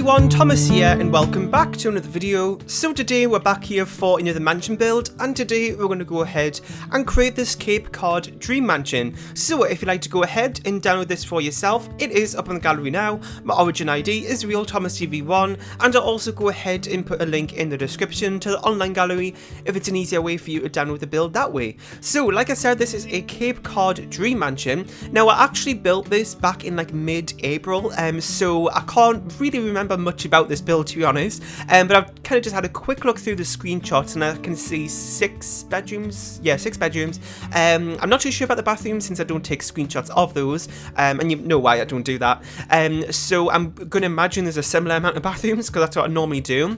everyone, Thomas here and welcome back to another video. So today we're back here for another mansion build, and today we're going to go ahead and create this Cape Cod dream mansion. So if you'd like to go ahead and download this for yourself, it is up on the gallery now. My origin ID is RealThomasTV1, and I'll also go ahead and put a link in the description to the online gallery if it's an easier way for you to download the build that way. So like I said, this is a Cape Cod dream mansion. Now I actually built this back in like mid-April, so I can't really remember much about this build, to be honest, but I've kind of just had a quick look through the screenshots and I can see 6 bedrooms. Yeah, 6 bedrooms. I'm not too sure about the bathrooms since I don't take screenshots of those, and you know why I don't do that. So I'm going to imagine there's a similar amount of bathrooms because that's what I normally do.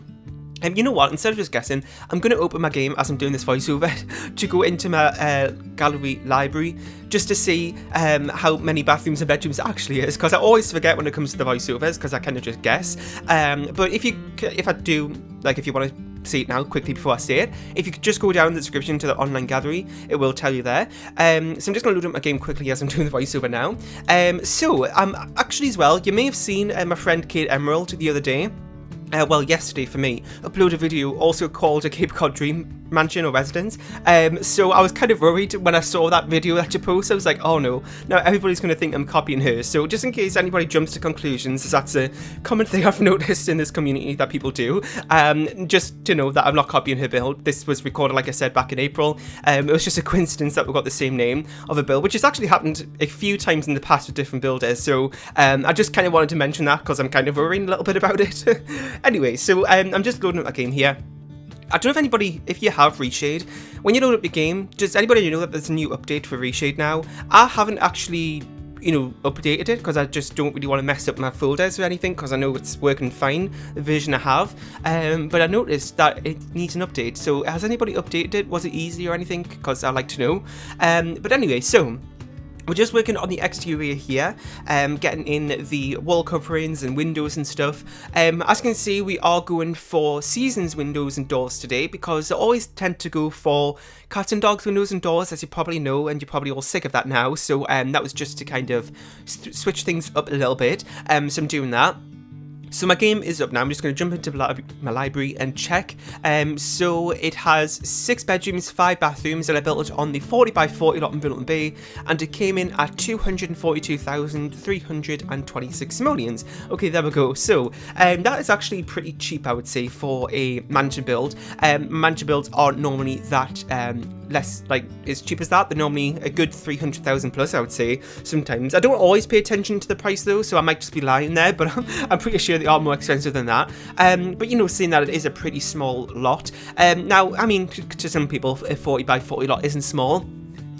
You know what, instead of just guessing, I'm going to open my game as I'm doing this voiceover to go into my gallery library just to see how many bathrooms and bedrooms it actually is, because I always forget when it comes to the voiceovers because I kind of just guess. But if you want to see it now quickly before I say it, if you could just go down the description to the online gallery, it will tell you there. So I'm just going to load up my game quickly as I'm doing the voiceover now. So actually as well, you may have seen my friend Kate Emerald the other day. Well, yesterday for me, upload a video also called a Cape Cod Dream Mansion or Residence. So I was kind of worried when I saw that video that you posted. I was like, oh no, now everybody's going to think I'm copying her. So just in case anybody jumps to conclusions, that's a common thing I've noticed in this community that people do. Just to know that I'm not copying her build. This was recorded, like I said, back in April. It was just a coincidence that we got the same name of a build, which has actually happened a few times in the past with different builders. So I just kind of wanted to mention that because I'm kind of worrying a little bit about it. Anyway, so I'm just loading up my game here. I don't know if you have Reshade. When you load up your game, does anybody know that there's a new update for Reshade now? I haven't actually, updated it because I just don't really want to mess up my folders or anything because I know it's working fine, the version I have. But I noticed that it needs an update. So has anybody updated it? Was it easy or anything? Because I'd like to know. But anyway, so we're just working on the exterior here, getting in the wall coverings and windows and stuff. As you can see, we are going for seasons windows and doors today because I always tend to go for cats and dogs windows and doors, as you probably know, and you're probably all sick of that now. So that was just to kind of switch things up a little bit. So I'm doing that. So my game is up now. I'm just going to jump into my library and check. So it has 6 bedrooms, 5 bathrooms, and I built it on the 40 by 40 lot in Milton Bay, and it came in at 242,326 simoleons. Okay, there we go. So that is actually pretty cheap, I would say, for a mansion build. Mansion builds aren't normally that less, like, as cheap as that. They're normally a good 300,000 plus, I would say, sometimes. I don't always pay attention to the price though, so I might just be lying there, but I'm pretty sure they are more expensive than that. But seeing that it is a pretty small lot. Now, I mean, to some people, a 40 by 40 lot isn't small.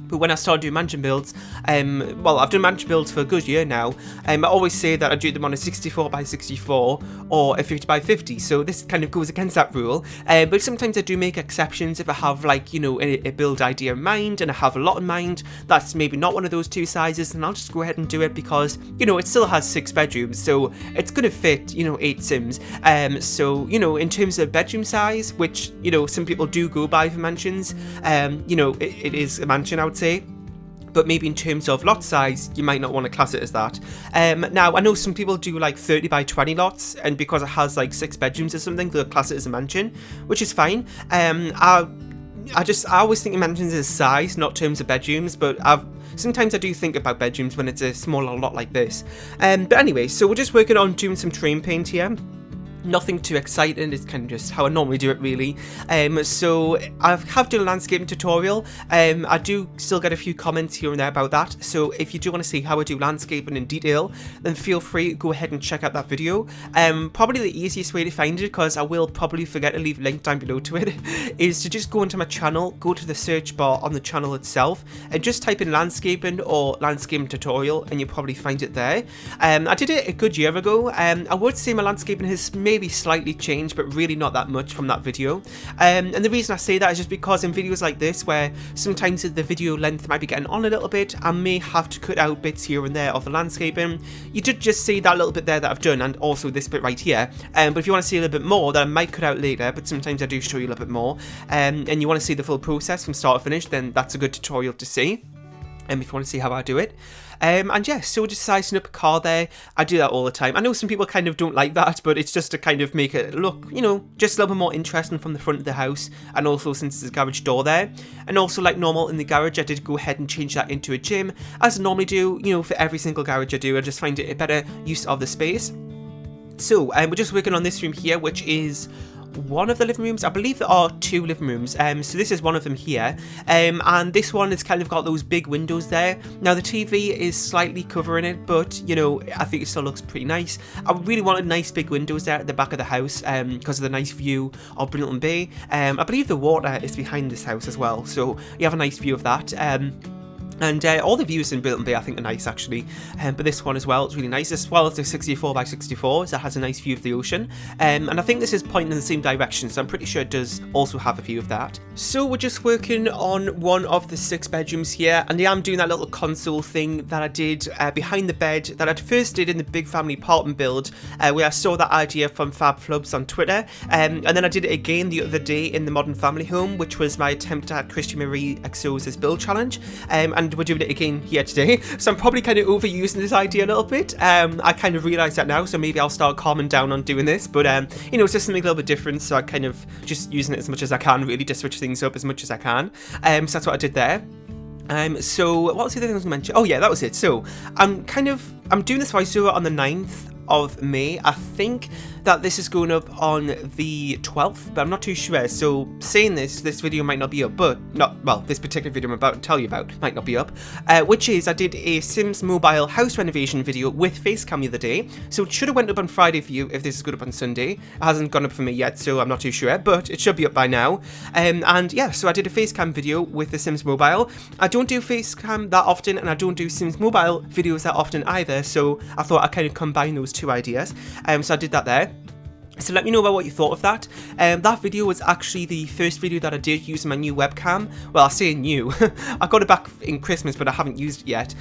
But when I started doing mansion builds, well, I've done mansion builds for a good year now. I always say that I do them on a 64 by 64 or a 50 by 50. So this kind of goes against that rule. But sometimes I do make exceptions if I have, like, a build idea in mind and I have a lot in mind. That's maybe not one of those 2 sizes, and I'll just go ahead and do it because, it still has 6 bedrooms. So it's going to fit, 8 sims. So, in terms of bedroom size, which, some people do go by for mansions, it is a mansion, I would say, but maybe in terms of lot size, you might not want to class it as that. Now, I know some people do like 30 by 20 lots, and because it has like 6 bedrooms or something, they'll class it as a mansion, which is fine. I always think of mansions as size, not terms of bedrooms, but sometimes I do think about bedrooms when it's a smaller lot like this. But anyway, so we're just working on doing some terrain paint here. Nothing too exciting, it's kind of just how I normally do it, really. So I have done a landscaping tutorial. I do still get a few comments here and there about that, so if you do want to see how I do landscaping in detail, then feel free to go ahead and check out that video. Probably the easiest way to find it, because I will probably forget to leave a link down below to it, is to just go into my channel, go to the search bar on the channel itself, and just type in landscaping or landscaping tutorial, and you'll probably find it there. I did it a good year ago. I would say my landscaping has maybe slightly changed, but really not that much from that video. And the reason I say that is just because in videos like this, where sometimes the video length might be getting on a little bit, I may have to cut out bits here and there of the landscaping. You did just see that little bit there that I've done, and also this bit right here. But if you want to see a little bit more, that I might cut out later, but sometimes I do show you a little bit more. And you want to see the full process from start to finish, then that's a good tutorial to see. if you want to see how I do it. And yeah, so just sizing up a car there. I do that all the time. I know some people kind of don't like that, but it's just to kind of make it look, you know, just a little bit more interesting from the front of the house. And also since there's a garage door there. And also like normal in the garage, I did go ahead and change that into a gym, as I normally do, you know, for every single garage I do. I just find it a better use of the space. So we're just working on this room here, which is one of the living rooms. I believe there are 2 living rooms, so this is one of them here, and this one has kind of got those big windows there. Now the TV is slightly covering it, but you know, I think it still looks pretty nice. I really wanted nice big windows there at the back of the house, because of the nice view of Brilliant Bay. I believe the water is behind this house as well, so you have a nice view of that. And all the views in Brilliant Bay I think are nice actually, but this one as well is really nice, as well as the 64x64, so it has a nice view of the ocean, and I think this is pointing in the same direction, so I'm pretty sure it does also have a view of that. So we're just working on one of the 6 bedrooms here, and I am doing that little console thing that I did behind the bed that I first did in the Big Family apartment build, where I saw that idea from Fab Flubs on Twitter, and then I did it again the other day in the Modern Family home, which was my attempt at Christian Marie Exo's build challenge, and we're doing it again here today, so I'm probably kind of overusing this idea a little bit. I kind of realise that now, so maybe I'll start calming down on doing this, but you know, it's just something a little bit different, so I kind of just using it as much as I can, really, to switch things up as much as I can. So that's what I did there. So what was the other thing I was going to mention? Oh yeah, that was it. So I'm doing this voiceover on the 9th of May. I think that this is going up on the 12th, but I'm not too sure. So saying this video might not be up, but this particular video I'm about to tell you about might not be up, which is I did a Sims Mobile house renovation video with Facecam the other day, so it should have went up on Friday for you if this is good up on Sunday. It hasn't gone up for me yet, so I'm not too sure, but it should be up by now. And yeah, so I did a Facecam video with the Sims Mobile. I don't do Facecam that often, and I don't do Sims Mobile videos that often either, so I thought I'd kind of combine those 2 ideas. So I did that there. So let me know about what you thought of that. That video was actually the first video that I did using my new webcam. Well, I say new. I got it back in Christmas, but I haven't used it yet.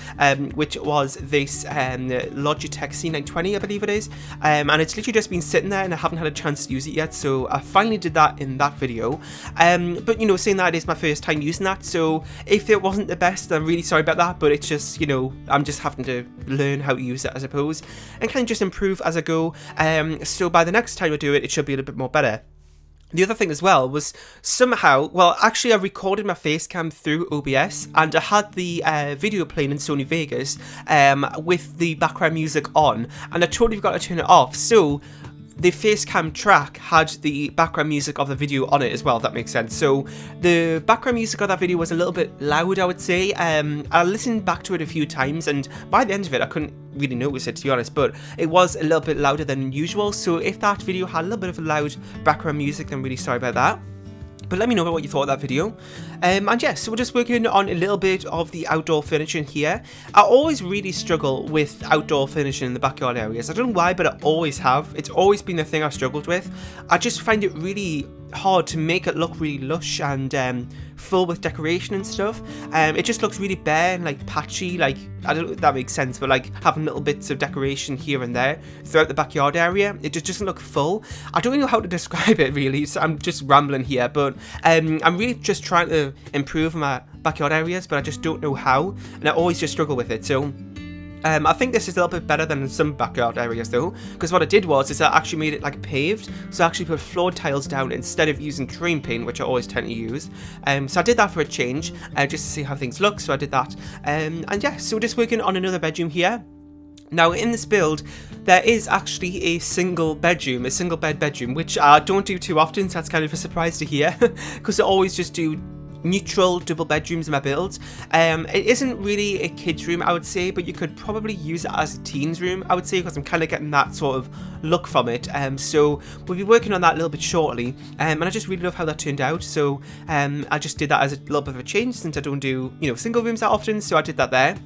Which was this Logitech C920, I believe it is. And it's literally just been sitting there, and I haven't had a chance to use it yet. So I finally did that in that video. But you know, saying that, it is my first time using that. So if it wasn't the best, I'm really sorry about that. But it's just, you know, I'm just having to learn how to use it, I suppose, and kind of just improve as I go. So by the next time I do it, it should be a little bit more better. The other thing as well was somehow, well, actually I recorded my Facecam through OBS, and I had the video playing in Sony Vegas with the background music on, and I totally forgot to turn it off. So the Facecam track had the background music of the video on it as well, if that makes sense. So the background music of that video was a little bit loud, I would say. I listened back to it a few times, and by the end of it I couldn't really notice it, to be honest, but it was a little bit louder than usual. So if that video had a little bit of a loud background music, then I'm really sorry about that. But let me know about what you thought of that video. And yes, so we're just working on a little bit of the outdoor furniture here. I always really struggle with outdoor furniture in the backyard areas. I don't know why, but I always have. It's always been the thing I've struggled with. I just find it really hard to make it look really lush and full with decoration and stuff. It just looks really bare and like patchy, like, I don't know if that makes sense, but like having little bits of decoration here and there throughout the backyard area, it just doesn't look full. I don't know how to describe it really, so I'm just rambling here, but I'm really just trying to improve my backyard areas, but I just don't know how, and I always just struggle with it. So I think this is a little bit better than some backyard areas though, because what I did was I actually made it like paved, so I actually put floor tiles down instead of using terrain paint, which I always tend to use. So I did that for a change, just to see how things look, so I did that. And yeah, so we're just working on another bedroom here. Now in this build, there is actually a single bed bedroom, which I don't do too often, so that's kind of a surprise to hear, because I always just do neutral double bedrooms in my builds. It isn't really a kid's room, I would say, but you could probably use it as a teen's room, I would say, because I'm kind of getting that sort of look from it. So we'll be working on that a little bit shortly, and I just really love how that turned out. So I just did that as a little bit of a change, since I don't do, you know, single rooms that often, so I did that there.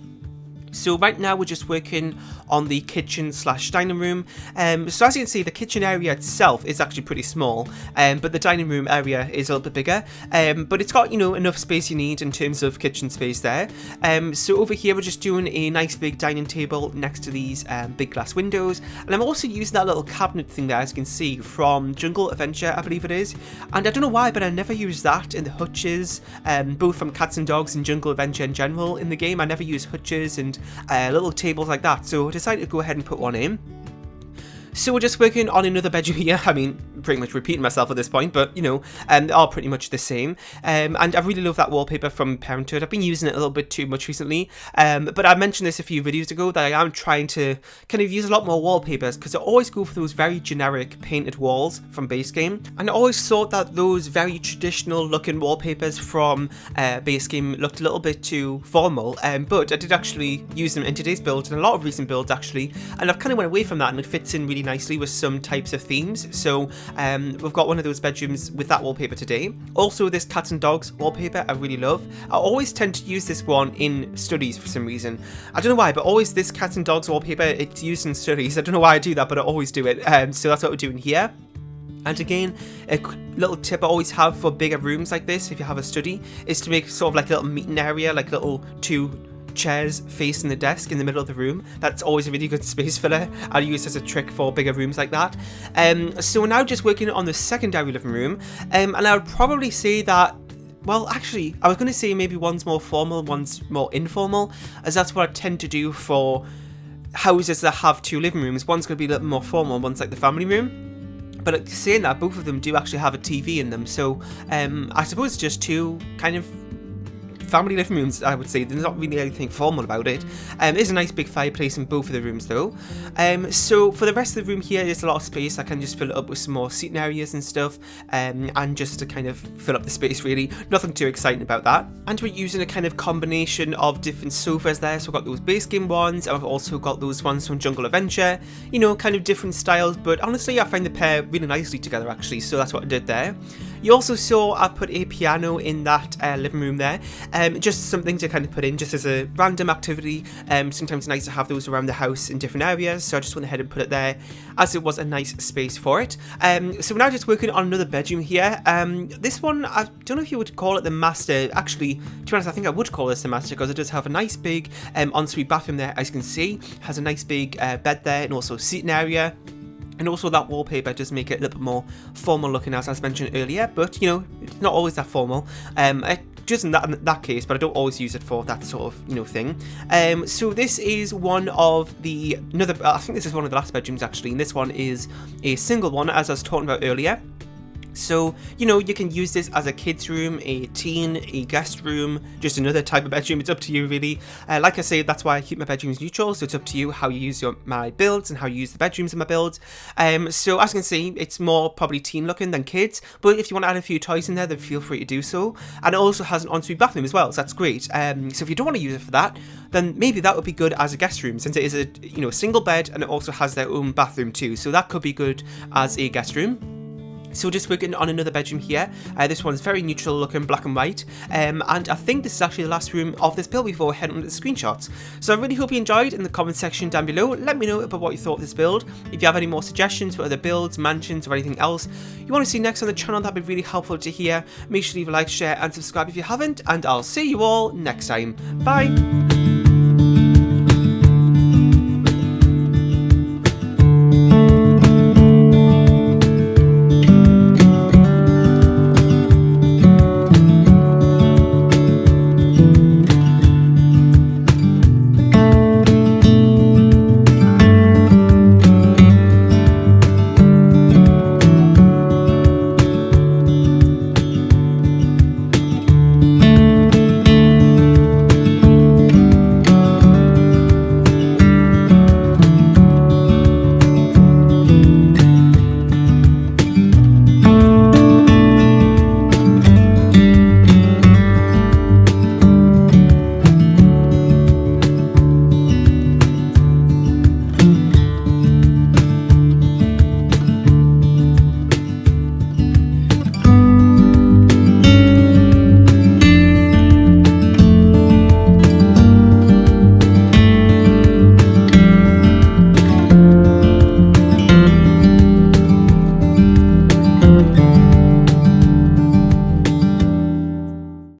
So right now we're just working on the kitchen / dining room. So as you can see, the kitchen area itself is actually pretty small, but the dining room area is a little bit bigger. But it's got, enough space you need in terms of kitchen space there. So over here we're just doing a nice big dining table next to these big glass windows. And I'm also using that little cabinet thing there, as you can see, from Jungle Adventure, I believe it is. And I don't know why, but I never use that in the hutches, both from Cats and Dogs and Jungle Adventure in general in the game. I never use hutches and little tables like that, so I decided to go ahead and put one in. So we're just working on another bedroom here. I mean, pretty much repeating myself at this point, but they are pretty much the same. And I really love that wallpaper from Parenthood. I've been using it a little bit too much recently, but I mentioned this a few videos ago that I am trying to kind of use a lot more wallpapers, because I always go for those very generic painted walls from base game, and I always thought that those very traditional looking wallpapers from base game looked a little bit too formal, but I did actually use them in today's build and a lot of recent builds actually, and I've kind of went away from that, and it fits in really nicely with some types of themes. So we've got one of those bedrooms with that wallpaper today. Also, this Cats and Dogs wallpaper I really love. I always tend to use this one in studies for some reason. I don't know why, but always this Cats and Dogs wallpaper, it's used in studies. I don't know why I do that, but I always do it. So that's what we're doing here. And again, a little tip I always have for bigger rooms like this, if you have a study, is to make sort of like a little meeting area, like little two chairs facing the desk in the middle of the room. That's always a really good space filler. I'll use as a trick for bigger rooms like that. So we're now just working on the secondary living room, and I would probably say that, well, actually, I was going to say maybe one's more formal, one's more informal, as that's what I tend to do for houses that have two living rooms. One's going to be a little more formal, one's like the family room. But saying that, both of them do actually have a TV in them, so I suppose just two kind of family living rooms, I would say. There's not really anything formal about it. There's a nice big fireplace in both of the rooms though. So for the rest of the room here, there's a lot of space. I can just fill it up with some more seating areas and stuff, and just to kind of fill up the space really. Nothing too exciting about that. And we're using a kind of combination of different sofas there. So we've got those base game ones, and we've also got those ones from Jungle Adventure, kind of different styles, but honestly I find the pair really nicely together actually, so that's what I did there. You also saw I put a piano in that living room there, just something to kind of put in just as a random activity. Sometimes it's nice to have those around the house in different areas, so I just went ahead and put it there as it was a nice space for it. So we're now just working on another bedroom here. This one, I don't know if you would call it the master. Actually, to be honest, I think I would call this the master, because it does have a nice big ensuite bathroom there, as you can see. Has a nice big bed there, and also seating area. And also that wallpaper does make it a little bit more formal looking, as I mentioned earlier, but it's not always that formal. Just in that case, but I don't always use it for that sort of thing. So this is one of I think this is one of the last bedrooms actually, and this one is a single one, as I was talking about earlier. So, you can use this as a kid's room, a teen, a guest room, just another type of bedroom. It's up to you, really. Like I say, that's why I keep my bedrooms neutral, so it's up to you how you use my builds and how you use the bedrooms in my builds. So, as you can see, it's more probably teen looking than kids, but if you want to add a few toys in there, then feel free to do so. And it also has an ensuite bathroom as well, so that's great. So if you don't want to use it for that, then maybe that would be good as a guest room, since it is a single bed, and it also has their own bathroom too, so that could be good as a guest room. So just working on another bedroom here. This one's very neutral looking, black and white, and I think this is actually the last room of this build before we head on to the screenshots. So I really hope you enjoyed. In the comment section down below, let me know about what you thought of this build. If you have any more suggestions for other builds, mansions, or anything else you want to see next on the channel, that'd be really helpful to hear. Make sure to leave a like, share and subscribe if you haven't, and I'll see you all next time. Bye!